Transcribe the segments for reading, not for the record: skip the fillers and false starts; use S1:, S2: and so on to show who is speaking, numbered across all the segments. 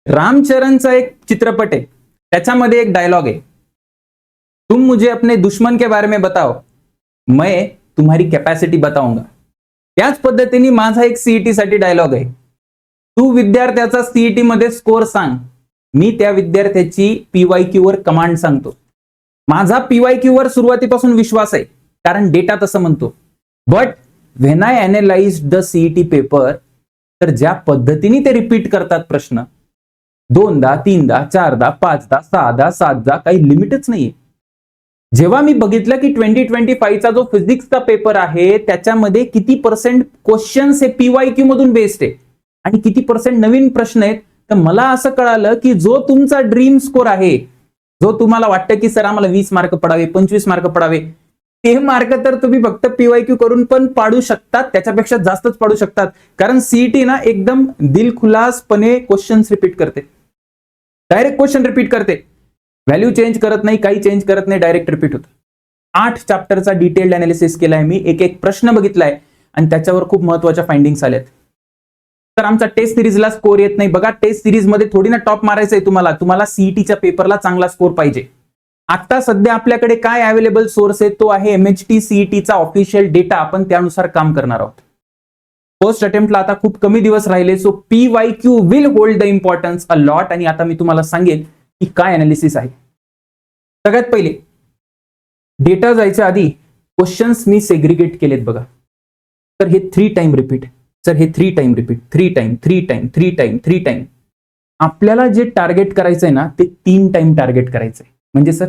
S1: रामचरणचा एक चित्रपट आहे, त्याच्यामध्ये एक डायलॉग आहे, तुम मुझे अपने दुश्मन के बारे में बताओ, मैं तुम्हारी कॅपॅसिटी बताऊंगा. त्याच पद्धतीने माझा एक सीईटी साठी डायलॉग आहे, तू विद्यार्थ्याचा सीईटी मध्ये स्कोर सांग, मी त्या विद्यार्थ्याची पीवायक्यू वर कमांड सांगतो. माझा पीवायक्यू वर सुरुवातीपासून विश्वास आहे, कारण डेटा तसं म्हणतो. But when I analyse the CET paper, तर ज्या पद्धतीने ते रिपीट करतात प्रश्न, 2दा 3दा 4दा 5दा 6दा 7दा, काही लिमिटच नाहीये. जेव्हा मी बघितलं की 2025चा जो फिजिक्सचा पेपर आहे त्याच्यामध्ये किती % क्वेश्चन्स हे पीवायक्यू मधून बेस्ड आहे आणि किती % नवीन प्रश्न आहेत, तर मला असं कळालं की जो तुमचा ड्रीम स्कोर आहे, जो तुम्हाला वाटतं की सर आम्हाला 20 मार्क पडावे, 25 मार्क पडावे, ते मार्क तर तुम्ही फक्त पीवायक्यू करून पण पाडू शकतात, त्याच्यापेक्षा जास्तच पाडू शकतात. कारण सीईटी ना एकदम दिलखुलासपणे क्वेश्चन्स रिपीट करते, डायरेक्ट क्वेश्चन रिपीट करते, व्हॅल्यू चेंज करत नाही, काही चेंज करत नाही, डायरेक्ट रिपीट होतं. 8 चॅप्टरचा डिटेल्ड अनालिसिस केलाय मी, एक एक प्रश्न बघितलाय आणि त्याच्यावर खूप महत्वाच्या फाइंडिंग्स आल्यात. तर आमचा टेस्ट सिरीजला स्कोर येत नाही. बघा, टेस्ट सिरीज मध्ये थोडी ना टॉप मारायचंय तुम्हाला सीईटीच्या पेपरला चांगला स्कोर पाहिजे. आता सध्या आपल्याकडे काय अवेलेबल सोर्स आहे, तो आहे MHT सीईटीचा ऑफिशियल डेटा, आपण त्यानुसार काम करणार आहोत. फर्स्ट अटेम्प्टला आता खूप कमी दिवस राहिले, so PYQ will hold the importance a lot. आणि आता मी तुम्हाला सांगेन की काय अनालिसिस आहे. सगळ्यात पहिले डेटा जायच्या आधी क्वेश्चन्स मी सेग्रिगेट केलेत बघा. तर हे 3 टाइम रिपीट, सर हे 3 time repeat, 3 time 3 time 3 time 3 time. आपल्याला जे टार्गेट करायचंय ना ते 3 टाइम टार्गेट करायचंय. म्हणजे सर,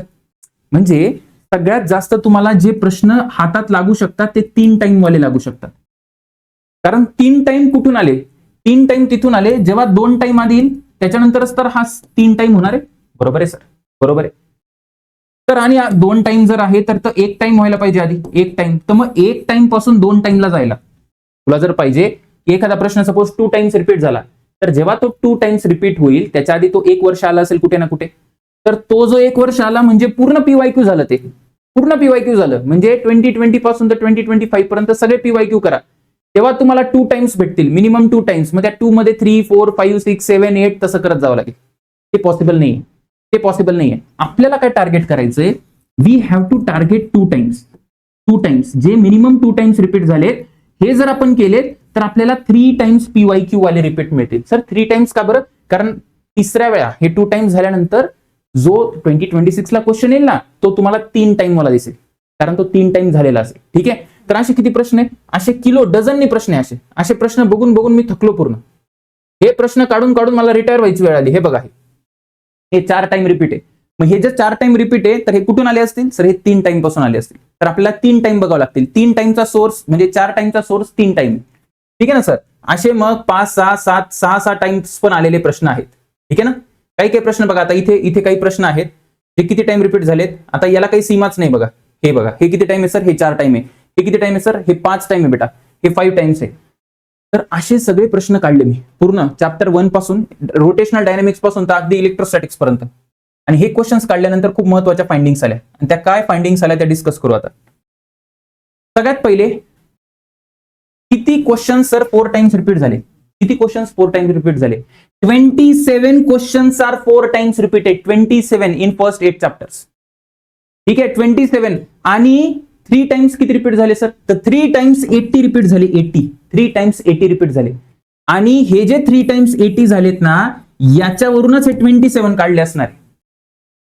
S1: म्हणजे सगळ्यात जास्त तुम्हाला जे प्रश्न हातात लागू शकतात ते 3 टाइम वाले लागू शकतात. कारण 3 टाइम कुठून आले? 3 टाइम तिथून आले जेव्हा 2 टाइम आधी येईल, त्याच्यानंतरच तर हा 3 टाइम होणार आहे. बरोबर आहे सर, बरोबर आहे. तर आणि 2 टाइम जर आहे तर 1 टाइम व्हायला पाहिजे आधी, 1 टाइम. तर मग 1 टाइम पासून 2 टाइमला जायला तुला जर पाहिजे, एखादा प्रश्न सपोज 2 टाइम्स रिपीट झाला, तर जेव्हा तो 2 टाइम्स रिपीट होईल त्याच्या आधी तो 1 वर्ष आला असेल कुठे ना कुठे, तर तो जो 1 वर्ष आला म्हणजे पूर्ण पीवायक्यू झालं, ते पूर्ण पीवायक्यू झालं. म्हणजे 2020 पासून तर 2025 पर्यंत सगळे पीवायक्यू करा, तेव्हा तुम्हाला 2 टाइम्स भेटतील, मिनिमम 2 टाइम्स. मग त्या 2 मध्ये 3 4 5 6 7 8 तसं करत जावं लागेल. ते पॉसिबल नाही, ते पॉसिबल नाहीये. आपल्याला काय टार्गेट करायचंय, we have to target 2 times. 2 times जे मिनिमम 2 टाइम्स रिपीट झाले, हे जर आपण केले तर आपल्याला 3 टाइम्स पीवायक्यू वाले रिपीट मिळतील. सर 3 टाइम्स का बरं? कारण तिसऱ्या वेळा हे 2 टाइम्स झाल्यानंतर जो 2026 ला क्वेश्चन येईल ना, तो तुम्हाला 3 टाइम वाला दिसेल, कारण तो 3 टाइम झालेला असेल. ठीक आहे. तर असे किती प्रश्न आहे? असे किलो डझननी प्रश्न आहे. असे प्रश्न बघून बघून मी थकलो पूर्ण. हे प्रश्न काढून काढून मला रिटायर व्हायची वेळ आली. हे बघा, हे 4 टाइम रिपीट आहे. मग हे जे 4 टाइम रिपीट आहे, तर हे कुठून आले असतील? सर हे 3 टाइम पासून आले असतील. तर आपल्याला 3 टाइम बघावं लागतील. 3 टाइमचा सोर्स म्हणजे 4 टाइमचा सोर्स 3 टाइम. ठीक आहे ना सर? असे मग 5 6 7 6 टाइम्स पण आलेले प्रश्न आहेत. ठीक आहे ना? काही काही प्रश्न बघा, आता इथे काही प्रश्न आहेत हे किती टाइम रिपीट झालेत. आता याला काही सीमाच नाही बघा. हे बघा, हे किती टाइम आहे सर? हे 4 टाइम आहे. हे किती टाइम आहे सर? हे 5 टाइम आहे बेटा. हे 5 टाइम्स आहे. तर असे सगळे प्रश्न काढले मी पूर्ण चॅप्टर 1 पासून, रोटेशनल डायनामिक्स पासून तर अगदी इलेक्ट्रोस्टॅटिक्स पर्यंत. आणि हे क्वेश्चन्स काढल्यानंतर खूप महत्वाच्या फाइंडिंग्स आल्या, आणि त्या काय फाइंडिंग्स आल्या त्या डिस्कस करू आता. सगळ्यात पहिले, किती क्वेश्चन्स सर 4 टाइम्स रिपीट झाले? किती क्वेश्चन्स 4 टाइम्स रिपीट झाले? 27 questions are 4 times repeated. 27 in first 8 chapters. ठीक आहे, 27. आणि 3 टाइम्स किती रिपीट झाले सर? तर 3 टाइम्स 80 रिपीट झाले. 80, 3 टाइम्स 80 रिपीट झाले. आणि हे जे 3 टाइम्स 80 झालेत ना, याच्यावरूनच हे 27 काढले असणार.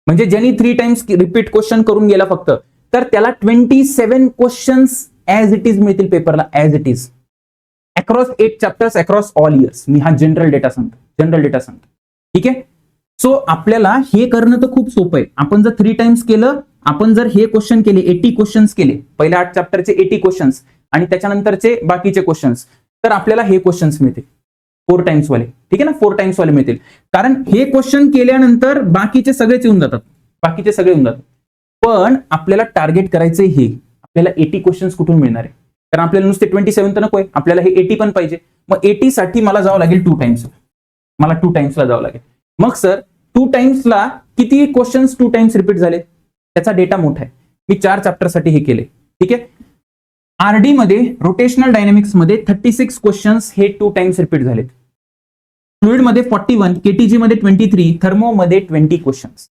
S1: म्हणजे ज्यांनी 3 टाइम्स रिपीट क्वेश्चन करून गेला फक्त, तर त्याला 27 क्वेश्चन्स ऍज इट इज मिळतील पेपरला, as it is, across 8 chapters, across all years. मी हा जनरल डेटा सांगतो, जनरल डेटा सांगतो. ठीक आहे. सो आपल्याला हे करणं तर खूप सोपं आहे. आपण जर 3 टाइम्स केलं, आपण जर हे क्वेश्चन केले, 80 क्वेश्चन्स केले, पहिल्या 8 चॅप्टरचे 80 क्वेश्चन्स आणि त्याच्यानंतरचे बाकीचे क्वेश्चन्स, तर आपल्याला हे क्वेश्चन्स मिळतील 4 टाइम्स वाले. ठीक आहे ना? 4 टाइम्स वाले मिळतील. कारण हे क्वेश्चन केल्यानंतर बाकीचे सगळेच येऊन जातात, बाकीचे सगळे येऊन जातात. पण आपल्याला टार्गेट करायचंय हे, आपल्याला 80 क्वेश्चन्स कुठून मिळणार आहे? कारण आपल्याला नुसते 27 तर नकोय, आपल्याला हे 80 पण पाहिजे. मग 80 साठी मला जावं लागेल 2 टाइम्स. मला 2 टाइम्सला जावं लागेल. मग सर 2 टाइम्सला किती क्वेश्चन्स 2 टाइम्स रिपीट झाले? त्याचा डेटा मोठा आहे. मी 4 चॅप्टर साठी हे केले. ठीक आहे. आरडी मध्ये, रोटेशनल डायनामिक्स मध्ये 36 क्वेश्चन्स हे 2 टाइम्स रिपीट झालेत. फ्लुइड मध्ये 41, केटीजी मध्ये 23, थर्मो मध्ये 20 क्वेश्चन्स.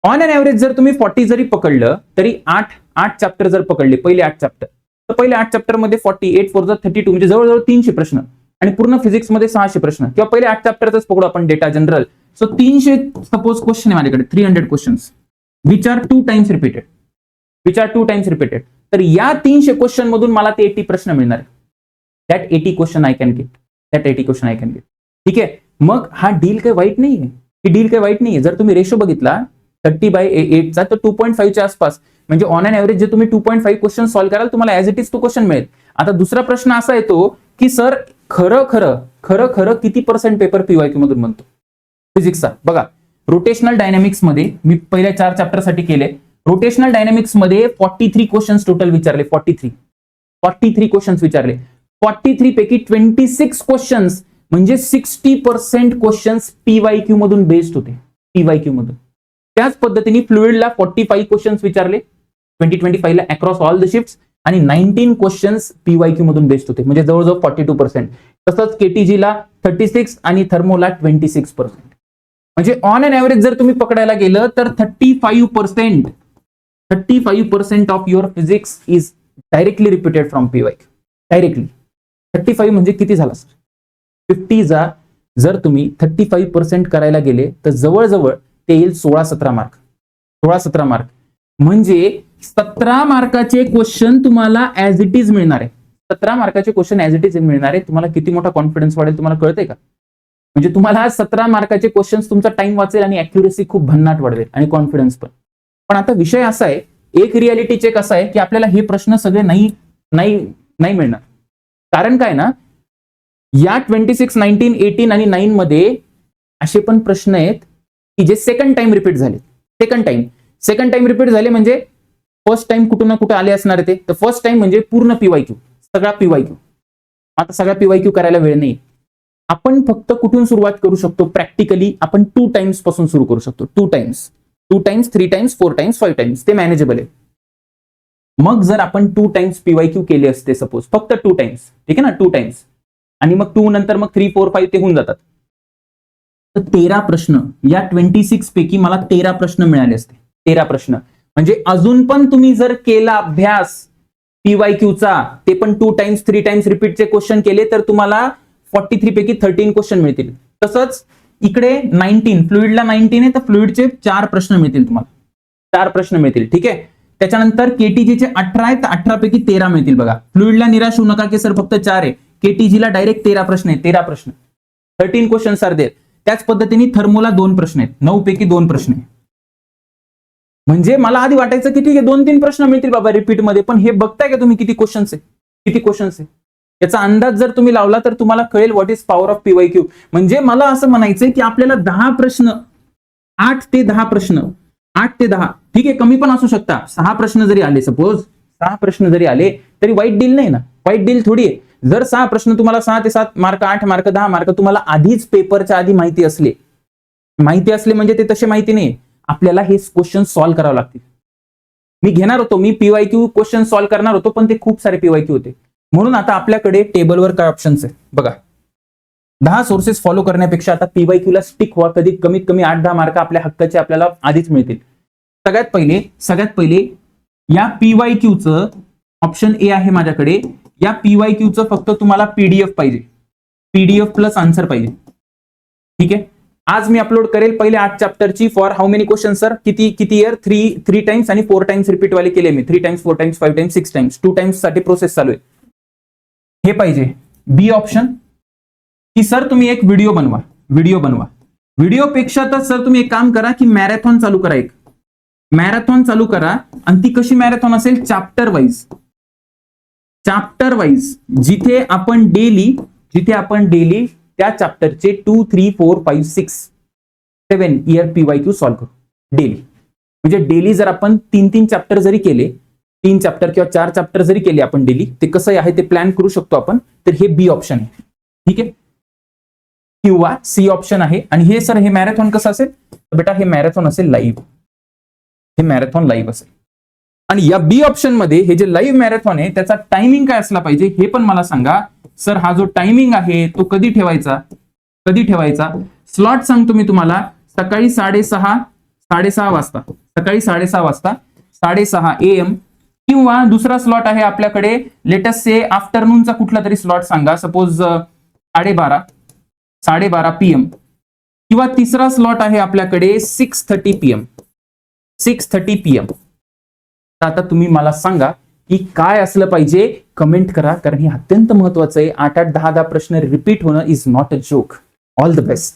S1: ऑन अन ऍव्हरेज जर तुम्ही 40 जरी पकडलं तरी 8 चॅप्टर जर पकडले, पहिले 8 चॅप्टर, तर पहिले 8 चॅप्टर मध्ये 48 4 32 म्हणजे जवळजवळ 300 प्रश्न, आणि पूर्ण फिजिक्स मध्ये 600 प्रश्न, किंवा पहिले 8 चॅप्टरच पकडू आपण data general. So 300 suppose question आहे माझ्याकडे, 300 questions which are 2 times repeated. तर या 300 क्वेश्चन मधून मला ते 80 प्रश्न मिळणार आहे. That 80 question I can get. ठीक आहे, मग हा डील काही वाईट नाहीये. जर तुम्ही रेशो बघितला 30/8 चा, तर 2.5 च्या आसपास, म्हणजे ऑन अन ऍव्हरेज जे तुम्ही 2.5 क्वेश्चन सॉल्व्ह कराल तुम्हाला ऍज इट इज तो क्वेश्चन मिळेल. आता दुसरा प्रश्न असा येतो की सर खरं किती पर्सेंट पेपर पीवायक्यू मधून बनतो फिजिक्सचा. बघा, रोटेशनल डायनामिक्स मध्ये मी पहिल्या 4 चॅप्टर साठी केले. रोटेशनल डायनामिक्स मध्ये 43 क्वेश्चन्स टोटल विचारले. 43 क्वेश्चन्स विचारले. 43 पैकी 26 क्वेश्चन्स म्हणजे 60% क्वेश्चन्स पीवायक्यू मधून बेस्ड होते. त्याच पद्धतीने फ्लुइडला 45 क्वेश्चन्स विचारले 2025 ला अक्रॉस ऑल द शिफ्ट्स, आणि 19 क्वेश्चन्स पीवायक्यू मधून बेस्ड होते, म्हणजे जवळजवळ 42%. तसंच केटीजीला 36 आणि थर्मोला 26%. म्हणजे ऑन अन ऍव्हरेज जर तुम्ही पकडायला गेलं तर 35% of your physics is directly repeated from PYQ. Directly 35 म्हणजे किती झाला सर? 50 जा जर तुम्ही 35% करायला गेले तर जवळजवळ ते येईल 16-17 मार्क. म्हणजे 17 मार्काचे क्वेश्चन तुम्हाला ऍज इट इज मिळणार आहे. 17 मार्काचे क्वेश्चन ऍज इट इज मिळणार आहे. तुम्हाला किती मोठा कॉन्फिडन्स वाढेल तुम्हाला कळतंय का? म्हणजे तुम्हाला 17 मार्काचे क्वेश्चन्स तुमचा टाइम वाचेल आणि अॅक्युरेसी खूप भन्नाट वाढवेल आणि कॉन्फिडन्स पण. पण आता विषय असा आहे, एक रियालिटी चेक असा आहे की आपल्याला हे प्रश्न सगळे नाही मिळणार. कारण काय ना, या 26, 19, 18 आणि 9 मध्ये असे पण प्रश्न आहेत की जे सेकंड टाइम रिपीट झाले. सेकंड टाइम रिपीट झाले म्हणजे फर्स्ट टाइम कुठं ना कुठं आले असणार आहे ते. तर फर्स्ट टाइम म्हणजे पूर्ण पीवायक्यू, सगळा पीवायक्यू. आता सगळा पीवायक्यू करायला वेळ नाही. आपण फक्त कुठून सुरुवात करू शकतो? प्रॅक्टिकली आपण 2 टाइम्स पासून सुरू करू शकतो. 2 टाइम्स, 3 टाइम्स, 4 टाइम्स, 5 टाइम्स, ते मॅनेजेबल आहे. मग जर आपण 2 टाइम्स पीवायक्यू केले असते, सपोज फक्त 2 टाइम्स, ठीक आहे ना, 2 टाइम्स, आणि मग 2 नंतर मग 3, 4, 5 ते होऊन जातात. तर 13 प्रश्न, या 26 पैकी मला 13 प्रश्न मिळाले असते. 13 प्रश्न म्हणजे अजून पण तुम्ही जर केला अभ्यास पीवायक्यूचा, ते पण 2 टाइम्स 3 टाइम्स रिपीटचे क्वेश्चन केले तर तुम्हाला 43 पैकी 13 क्वेश्चन मिळतील. तसंच इकडे 19, फ्लुइडला 19 आहे तर फ्लुइडचे 4 प्रश्न मिळतील तुम्हाला. 4 प्रश्न मिळतील, ठीक आहे. त्याच्यानंतर केटीजीचे 18 आहेत तर 18 पैकी 13 मिळतील. बघा, फ्लुइडला निराश होऊ नका की सर फक्त 4 आहे. केटीजीला डायरेक्ट 13 प्रश्न आहेत. 13 प्रश्न, 13 क्वेश्चन्स आर देअर. त्याच पद्धतीने थर्मोला 2 प्रश्न आहेत. 9 पैकी 2 प्रश्न आहेत. म्हणजे मला आधी वाटायचं की ठीक आहे 2-3 प्रश्न मिळतील बाबा रिपीट मध्ये, पण हे बघताय का तुम्ही किती क्वेश्चन्स आहे? याचा अंदाज जर तुम्ही लावला तर तुम्हाला कळेल what is power of PYQ. म्हणजे मला असं म्हणायचंय की आपल्याला 10 प्रश्न, 8 ते 10 प्रश्न, 8 ते 10, ठीक आहे, कमी पण असू शकता. 6 प्रश्न जरी आले, सपोज 6 प्रश्न जरी आले तरी वाईट डील नाही ना. वाईट डील थोडी आहे. जर 6 प्रश्न तुम्हाला 6 ते 7 मार्क, 8 मार्क, 10 मार्क तुम्हाला आधीच पेपरच्या आधी माहिती असले म्हणजे ते तसे माहिती नाही. आपल्याला हे क्वेश्चन सॉल्व्ह करावं लागतील. मी घेणार होतो, मी पीवायक्यू क्वेश्चन सॉल्व्ह करणार होतो, पण ते खूप सारे पीवायक्यू होते. म्हणून आता आपल्याकडे टेबलवर काय ऑप्शन्स आहे बघा. 10 सोर्सेस फॉलो करण्यापेक्षा आता पीवायक्यूला स्टिक व्हा. कमीत कमी 8-10 मार्क आपल्या हक्काचे आपल्याला आधीच मिळतील. सगळ्यात पहिले या पीवायक्यूचं ऑप्शन ए आहे माझ्याकडे. या पीवायक्यूचं फक्त तुम्हाला पीडीएफ पाहिजे, पीडीएफ प्लस आन्सर पाहिजे, ठीक आहे. आज मी अपलोड करेल पहिले 8 चॅप्टरची. For how many question sir? किती इयर? 3 टाइम्स आणि 4 टाइम्स रिपीट वाले केले मी. 3 times, 4 times, 5 times, 6 times. 2 times साठी प्रोसेस चालू आहे. हे पाहिजे. बी ऑप्शन की सर तुम्ही एक व्हिडिओ बनवा. व्हिडिओपेक्षा तर सर तुम्ही एक काम करा की मॅरेथॉन चालू करा. एक मॅरेथॉन चालू करा. आणि ती कशी मॅरेथॉन असेल? चॅप्टर वाईज, जिथे आपण डेली त्या चॅप्टरचे 2, 3, 4, 5, 6, 7 इयर पीवायक्यू सॉल्व्ह करू डेली. म्हणजे डेली जर आपण 3-3 चॅप्टर जरी केले, 3 चॅप्टर किंवा 4 चॅप्टर जरी केले आपण डेली, ते कसं आहे ते प्लॅन करू शकतो आपण. तर हे बी ऑप्शन आहे, ठीक आहे. किंवा सी ऑप्शन आहे. आणि हे सर हे मॅरेथॉन कसं असेल? बेटा हे मॅरेथॉन असेल लाईव्ह. हे मॅरेथॉन लाईव्ह असेल. आणि या बी ऑप्शन मध्ये हे जे लाईव्ह मॅरेथॉन आहे त्याचा टायमिंग काय असला पाहिजे हे पण मला सांगा. सर हा जो टायमिंग आहे तो कधी ठेवायचा? कधी ठेवायचा? स्लॉट सांगतो मी तुम्हाला, सकाळी 6:30 वाजता, सकाळी 6:30 वाजता, 6:30 AM, किंवा दुसरा स्लॉट आहे आपल्याकडे, लेटेस्ट से आफ्टरनूनचा कुठला तरी स्लॉट सांगा, सपोज 12:30 PM, किंवा तिसरा स्लॉट आहे आपल्याकडे 6:30 PM, 6:30 PM. आता तुम्ही मला सांगा की काय असलं पाहिजे, कमेंट करा, कारण हे अत्यंत महत्वाचं आहे. 8-8, 10-10 प्रश्न रिपीट होणं is not a joke. All the best.